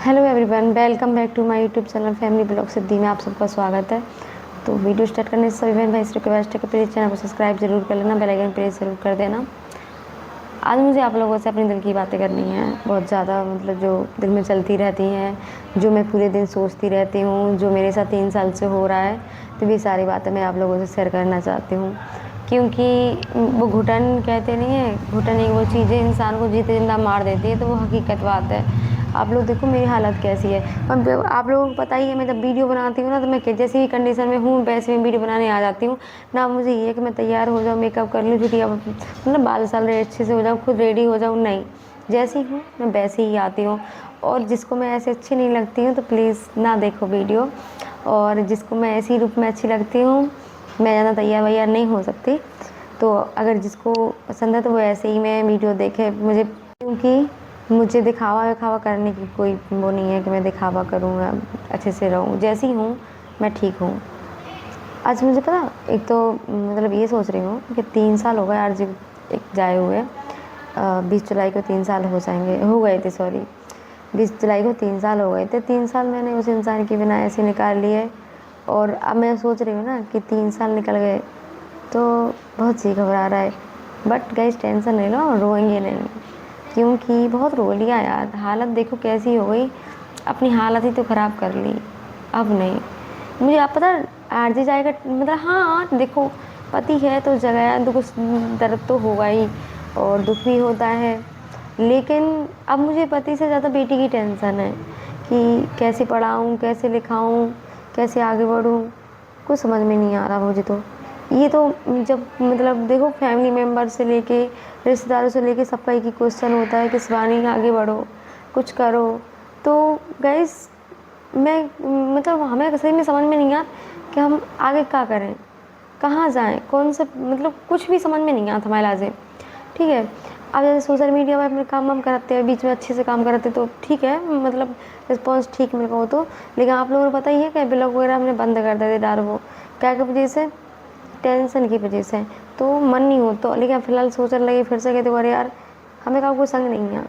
Hello everyone, welcome back to my YouTube channel family blog Siddhi में आप सबका स्वागत है। तो वीडियो स्टार्ट करने से सभी बहन भाई से रिक्वेस्ट है कि प्लीज़ चैनल को सब्सक्राइब जरूर कर लेना, बेल आइकन प्रेस जरूर कर देना। आज मुझे आप लोगों से अपने दिल की बातें करनी है, बहुत ज़्यादा मतलब जो दिल में चलती रहती हैं, जो मैं पूरे दिन सोचती रहती हूँ, जो मेरे साथ 3 साल से हो रहा है। तो ये सारी बातें मैं आप लोगों से शेयर करना चाहती हूँ, क्योंकि वो घुटन कहते नहीं है, घुटन एक वो चीज़ें इंसान को जीते जिंदा मार देती है, तो वो हकीकत बात है। आप लोग देखो मेरी हालत कैसी है। अब आप लोगों को पता ही है, मैं जब वीडियो बनाती हूँ ना, तो मैं जैसे ही कंडीशन में हूँ वैसे में वीडियो बनाने आ जाती हूँ। ना मुझे ये है कि मैं तैयार हो जाऊँ, मेकअप कर लूँ, छुट्टियाँ मतलब बाल साल अच्छे से हो जाऊँ, खुद रेडी हो जाऊँ, नहीं, जैसी हूँ मैं वैसे ही आती हूँ। और जिसको मैं ऐसे अच्छी नहीं लगती हूँ तो प्लीज़ ना देखो वीडियो। और जिसको मैं ऐसी रूप में अच्छी लगती हूँ, मैं ज़्यादा तैयार वैयार नहीं हो सकती, तो अगर जिसको पसंद है तो वो ऐसे ही मैं वीडियो देखे मुझे, क्योंकि मुझे दिखावा विखावा करने की कोई वो नहीं है कि मैं दिखावा करूँ या अच्छे से रहूँ। जैसी हूँ मैं ठीक हूँ। आज मुझे पता, एक तो मतलब ये सोच रही हूँ कि 3 साल हो गए आरजी एक जाए हुए। 20 जुलाई को 3 साल हो गए थे, सॉरी, 20 जुलाई को 3 साल हो गए थे। 3 साल मैंने उस इंसान के बिना ऐसे निकाल लिए। और अब मैं सोच रही हूँ ना कि 3 साल निकल गए तो बहुत सी घबरा रहा है। बट गाइस टेंशन नहीं लो, रोएंगे नहीं, क्योंकि बहुत रो लिया यार। हालत देखो कैसी हो गई, अपनी हालत ही तो ख़राब कर ली। अब नहीं, मुझे आप पता आरजे जाएगा मतलब, हाँ देखो, पति है तो जगह दुख दर्द तो होगा ही, और दुख भी होता है। लेकिन अब मुझे पति से ज़्यादा बेटी की टेंशन है कि कैसे पढ़ाऊँ, कैसे लिखाऊँ, कैसे आगे बढ़ूँ, कुछ समझ में नहीं आ रहा मुझे तो। ये तो जब मतलब देखो फैमिली मेम्बर से लेके रिश्तेदारों से लेके सबका एक ही क्वेश्चन होता है कि शिवानी आगे बढ़ो, कुछ करो। तो गाइस मैं मतलब हमें सही में समझ में नहीं आता कि हम आगे क्या करें, कहाँ जाएं, कौन से मतलब कुछ भी समझ में नहीं आता हमारे लाजे। ठीक है, अब जैसे सोशल मीडिया पर अपने काम वाम कराते हैं, बीच में अच्छे से काम कराते तो ठीक है, मतलब रिस्पॉन्स ठीक मिल रहा हो तो। लेकिन आप लोगों को पता ही है कि ब्लॉग वगैरह हमने बंद कर दिए थे डार, वो क्या की वजह से, टेंशन की वजह से। तो मन नहीं हो तो, लेकिन फ़िलहाल सोचने लगे फिर से, कहते अरे यार हमें का कोई संग नहीं है।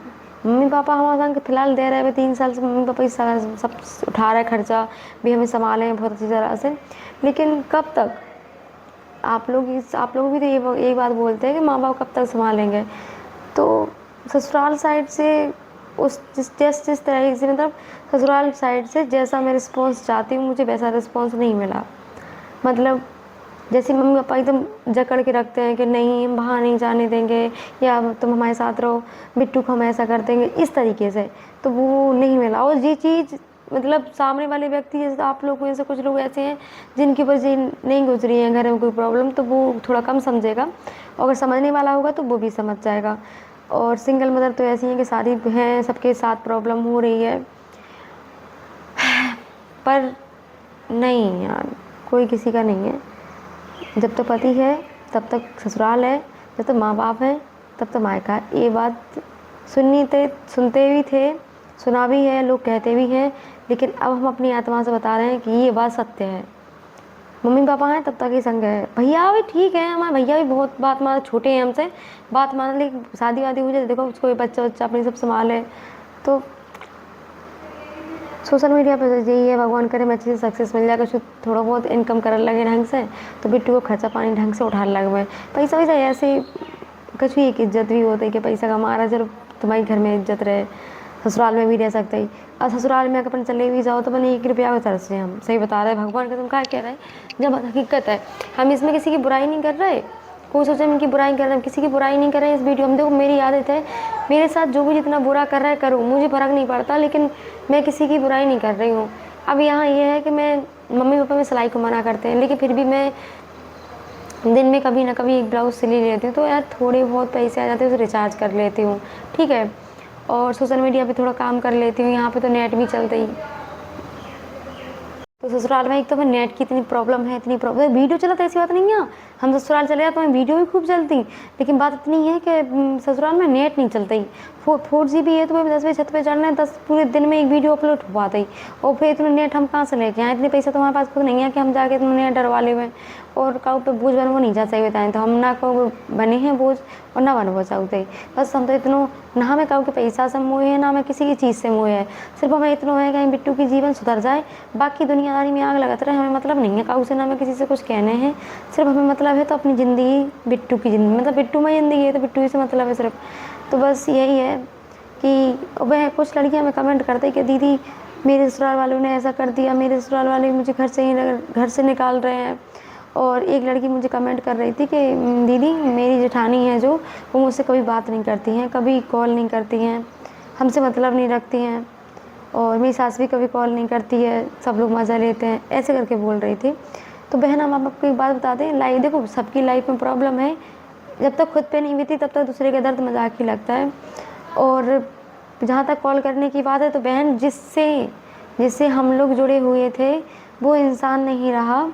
मम्मी पापा हमारा संग फिलहाल दे रहे हैं, 3 साल से मम्मी पापा ही सब उठा रहे खर्चा, भी हमें संभाले हैं बहुत अच्छी तरह से। लेकिन कब तक आप लोग भी तो ये बात बोलते हैं कि माँ बाप कब तक संभालेंगे। तो ससुराल साइड से जिस तरह से मतलब ससुराल साइड से जैसा मैं रिस्पॉन्स चाहती हूँ मुझे वैसा रिस्पॉन्स नहीं मिला। मतलब जैसे मम्मी पापा एकदम जकड़ के रखते हैं कि नहीं हम वहाँ नहीं जाने देंगे, या तुम हमारे साथ रहो, बिट्टू को हम ऐसा कर देंगे, इस तरीके से। तो वो नहीं मिला। और ये चीज़ मतलब सामने वाले व्यक्ति, जैसे आप लोग में से कुछ लोग ऐसे हैं जिनकी वजह नहीं गुजरी है घर में कोई प्रॉब्लम, तो वो थोड़ा कम समझेगा। और अगर समझने वाला होगा तो वो भी समझ जाएगा। और सिंगल मदर तो ऐसी हैं कि सारी हैं, सबके साथ प्रॉब्लम हो रही है। पर नहीं यार, कोई किसी का नहीं है। जब तक पति है तब तक ससुराल है, जब तक माँ बाप हैं तब तक मायका है। ये बात सुनते भी थे, सुना भी है, लोग कहते भी हैं, लेकिन अब हम अपनी आत्मा से बता रहे हैं कि ये बात सत्य है। मम्मी पापा हैं तब तक ही संग है। भैया भी ठीक है, हमारे भैया भी बहुत बात मान, छोटे हैं हमसे, बात मान, लेकिन शादी वादी हो जाए देखो उसको भी बच्चा अपनी सब संभाले। तो सोशल मीडिया पर यही है, भगवान करे मैं अच्छे से सक्सेस मिल जाएगा, थोड़ा बहुत इनकम करने लगे ढंग से, तो बिट्टू को खर्चा पानी ढंग से उठाने लगे। मैं पैसा वैसा ऐसे कुछ भी, एक इज्जत भी होती है कि पैसा कमा रहा, चलो तुम्हारी घर में इज्जत रहे, ससुराल में भी रह सकते ही। और ससुराल में अगर अपन चले भी जाओ तो मैंने 1 रुपया को तरस रहे, हम सही बता रहे हैं, भगवान का तुम क्या कह रहे हैं, जब हकीकत है। हम इसमें किसी की बुराई नहीं कर रहे, कोई सोचे हम इनकी बुराई कर रहे हैं, किसी की बुराई नहीं कर रहे हैं इस वीडियो में। देखो मेरी आदत है, मेरे साथ जो भी जितना बुरा कर रहा है करूँ, मुझे फ़र्क नहीं पड़ता, लेकिन मैं किसी की बुराई नहीं कर रही हूँ। अब यहाँ ये है कि मैं मम्मी पापा में सिलाई को मना करते हैं, लेकिन फिर भी मैं दिन में कभी ना कभी एक ब्लाउज़ सिल ही लेती हूँ, तो यार थोड़े बहुत पैसे आ जाते हैं तो रिचार्ज कर लेती हूँ, ठीक है। और सोशल मीडिया पे थोड़ा काम कर लेती हूँ, यहाँ पे तो नेट भी चलता ही। तो ससुराल में एक तो नेट की इतनी प्रॉब्लम है, वीडियो चला तो ऐसी बात नहीं है, हम ससुराल चले जाते हैं, वीडियो भी खूब चलती, लेकिन बात इतनी है कि ससुराल में नेट नहीं चलता ही। 4G भी है तो 10 बजे छत पे चढ़ना है, 10 पूरे दिन में एक वीडियो अपलोड हो पाता ही। और फिर इतना नेट हम कहाँ से लेके आए? इतने पैसे तो हमारे पास खुद नहीं है कि हम जाके इतना नेट डरवा ले हुए। और काऊ पे बोझ बनवो नहीं जा सही बताएं तो हम ना को बने हैं बोझ और ना बनवो चाहते। बस हम तो इतनो ना हमें काऊ के पैसा से मोह है, ना हमें किसी की चीज़ से मोह है। सिर्फ हमें इतना है कि बिट्टू की जीवन सुधर जाए, बाकी दुनियादारी में आग लगाते रहे, हमें मतलब नहीं है काऊ से, ना हमें किसी से कुछ कहने हैं। सिर्फ हमें मतलब है तो अपनी ज़िंदगी, बिट्टू की ज़िंदगी, मतलब बिट्टू में ज़िंदगी है तो बिट्टू ही से मतलब है सिर्फ। तो बस यही है कि वह कुछ लड़कियां हमें कमेंट करते कि दीदी मेरे ससुराल वालों ने ऐसा कर दिया, मेरे ससुराल वाले मुझे घर से निकाल रहे हैं। और एक लड़की मुझे कमेंट कर रही थी कि दीदी मेरी जेठानी है जो, वो मुझसे कभी बात नहीं करती हैं, कभी कॉल नहीं करती हैं, हमसे मतलब नहीं रखती हैं, और मेरी सास भी कभी कॉल नहीं करती है, सब लोग मज़ा लेते हैं, ऐसे करके बोल रही थी। तो बहन हम आपको एक बात बता दें, लाइफ देखो सबकी लाइफ में प्रॉब्लम है, जब तक खुद पे नहीं बीती तब तक दूसरे का दर्द मजाक ही लगता है। और जहाँ तक कॉल करने की बात है तो बहन जिससे हम लोग जुड़े हुए थे वो इंसान नहीं रहा,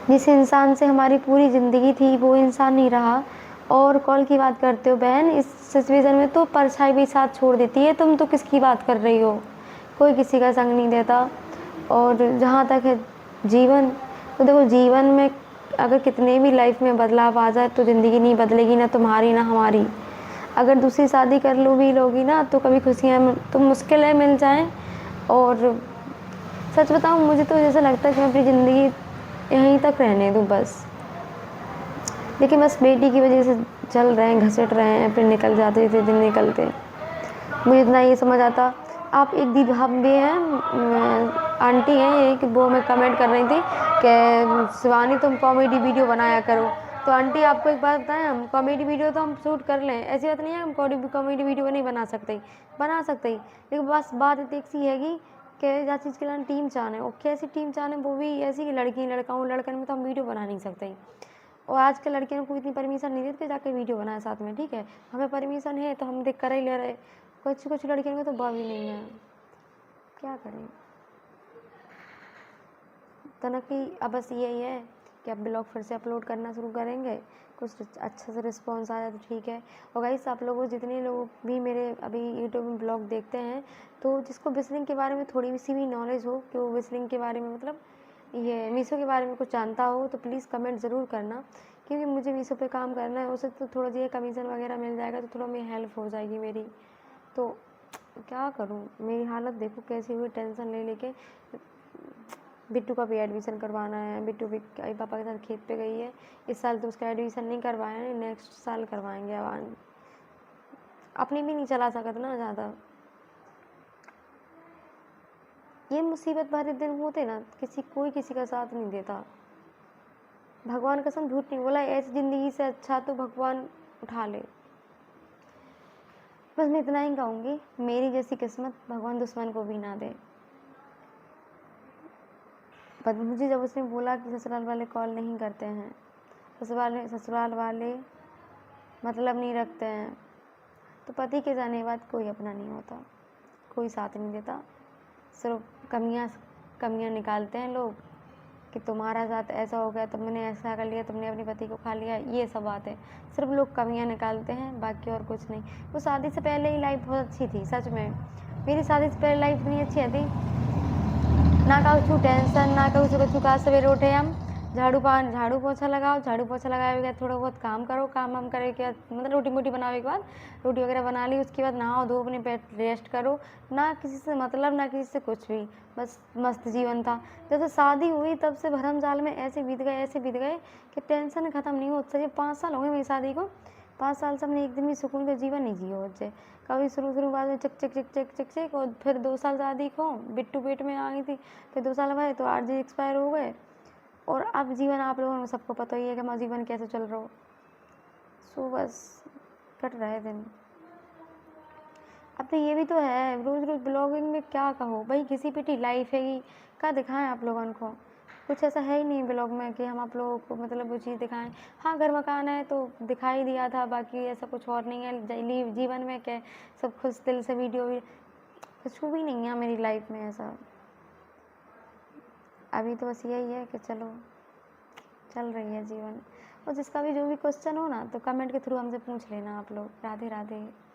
जिस इंसान से हमारी पूरी ज़िंदगी थी वो इंसान नहीं रहा। और कॉल की बात करते हो बहन, इस सिचुएशन में तो परछाई भी साथ छोड़ देती है। तुम तो किसकी बात कर रही हो? कोई किसी का संग नहीं देता। और जहाँ तक है जीवन, तो देखो जीवन में अगर कितने भी लाइफ में बदलाव आ जाए तो ज़िंदगी नहीं बदलेगी, ना तुम्हारी ना हमारी। अगर दूसरी शादी कर लो भी लोगी ना तो कभी खुशियाँ तो मुश्किल है मिल जाएँ। और सच बताऊँ मुझे तो जैसा लगता है कि मैं अपनी ज़िंदगी यहीं तक रहने दूँ बस। लेकिन बस बेटी की वजह से चल रहे हैं, घसीट रहे हैं, फिर निकल जाते थे दिन निकलते। मुझे इतना ये समझ आता, आप एक दीदी हम भी हैं, आंटी हैं एक, वो मैं कमेंट कर रही थी कि शिवानी तुम कॉमेडी वीडियो बनाया करो। तो आंटी आपको एक बात बताएं, हम कॉमेडी वीडियो तो हम शूट कर लें, ऐसी बात नहीं है हम कॉमेडी वीडियो नहीं बना सकते लेकिन बस बात एक सी है कि जिस चीज़ के लिए टीम चाहने, और कैसी टीम चाहने, वो भी ऐसी कि लड़की लड़काओं लड़कन में तो हम वीडियो बना नहीं सकते। और आज के लड़कियों को इतनी परमिशन नहीं देती जाके वीडियो बनाए साथ में, ठीक है हमें परमिशन है तो हम देख कर ही ले रहे, कुछ लड़कियों को तो बा भी नहीं है, क्या करें। तो ना कि अब बस यही है कि अब ब्लॉग फिर से अपलोड करना शुरू करेंगे, कुछ अच्छा से रिस्पॉन्स आया तो ठीक है। और गाइस आप लोगों जितने लोग भी मेरे अभी यूट्यूब में ब्लॉग देखते हैं, तो जिसको व्हिस्लिंग के बारे में थोड़ी सी भी नॉलेज हो कि वो व्हिस्लिंग के बारे में मतलब ये मीशो के बारे में कुछ जानता हो तो प्लीज़ कमेंट ज़रूर करना, क्योंकि मुझे मीशो पे काम करना है, उससे तो थोड़ा ये कमीशन वगैरह मिल जाएगा तो थोड़ा मेरी हेल्प हो जाएगी मेरी। तो क्या करूँ, मेरी हालत देखो कैसी हुई, टेंशन ले लेके। बिट्टू का भी एडमिशन करवाना है, बिट्टू भी पापा के साथ खेत पे गई है, इस साल तो उसका एडमिशन नहीं करवाया है, नेक्स्ट साल करवाएंगे। अब अपनी भी नहीं चला सकता ना ज़्यादा, ये मुसीबत भरे दिन होते ना, कोई किसी का साथ नहीं देता। भगवान कसम झूठ नहीं बोला, ऐसी ज़िंदगी से अच्छा तो भगवान उठा ले। बस मैं इतना ही कहूँगी, मेरी जैसी किस्मत भगवान दुश्मन को भी ना दे। पर मुझे जब उसने बोला कि ससुराल वाले कॉल नहीं करते हैं, ससुराल वाले मतलब नहीं रखते हैं, तो पति के जाने के बाद कोई अपना नहीं होता, कोई साथ नहीं देता। सिर्फ कमियां निकालते हैं लोग कि तुम्हारा साथ ऐसा हो गया, तुमने ऐसा कर लिया, तुमने अपने पति को खा लिया, ये सब बात है। सिर्फ लोग कमियां निकालते हैं, बाकी और कुछ नहीं। वो शादी से पहले ही लाइफ बहुत अच्छी थी, सच में मेरी शादी से पहले लाइफ इतनी अच्छी थी ना, कहूँ टेंशन ना, कहूँ सुबह चुका सवेरे उठे हम झाड़ू पोछा लगाओ, झाड़ू पोछा लगाए के बाद थोड़ा बहुत काम करो, काम वाम करे के बाद मतलब रोटी मोटी बनाने के बाद रोटी वगैरह बना ली, उसके बाद नहाओ धो अपने पेट रेस्ट करो, ना किसी से मतलब ना किसी से कुछ भी, बस मस्त जीवन था। जब से शादी हुई तब से भरम जाल में ऐसे बीत गए कि टेंशन ख़त्म नहीं हो। सही 5 साल हो गए मेरी शादी को, 5 साल से हमने एक दिन भी सुकून का जीवन नहीं जिया बच्चे, कभी शुरू बाद में चिक और फिर 2 साल शादी को बिट्टू पेट में आ गई थी, फिर 2 साल भरे तो RG एक्सपायर हो गए। और अब जीवन आप लोगों को सबको पता ही है कि हमारा जीवन कैसे चल रहा हो। सो बस कट रहे दिन। अब तो ये भी तो है, रोज़ रोज़ ब्लॉगिंग में क्या कहो भाई, घिसी पिटी लाइफ है कि क्या दिखाएं आप लोगों को, कुछ ऐसा है ही नहीं ब्लॉग में कि हम आप लोगों को मतलब वो चीज़ दिखाएं। हाँ घर मकान है तो दिखाई दिया था, बाकी ऐसा कुछ और नहीं है जीवन में क्या सब खुश दिल से वीडियो भी कुछ भी नहीं है मेरी लाइफ में ऐसा। अभी तो बस यही है कि चलो चल रही है जीवन। और जिसका भी जो भी क्वेश्चन हो ना तो कमेंट के थ्रू हमसे पूछ लेना आप लोग। राधे राधे।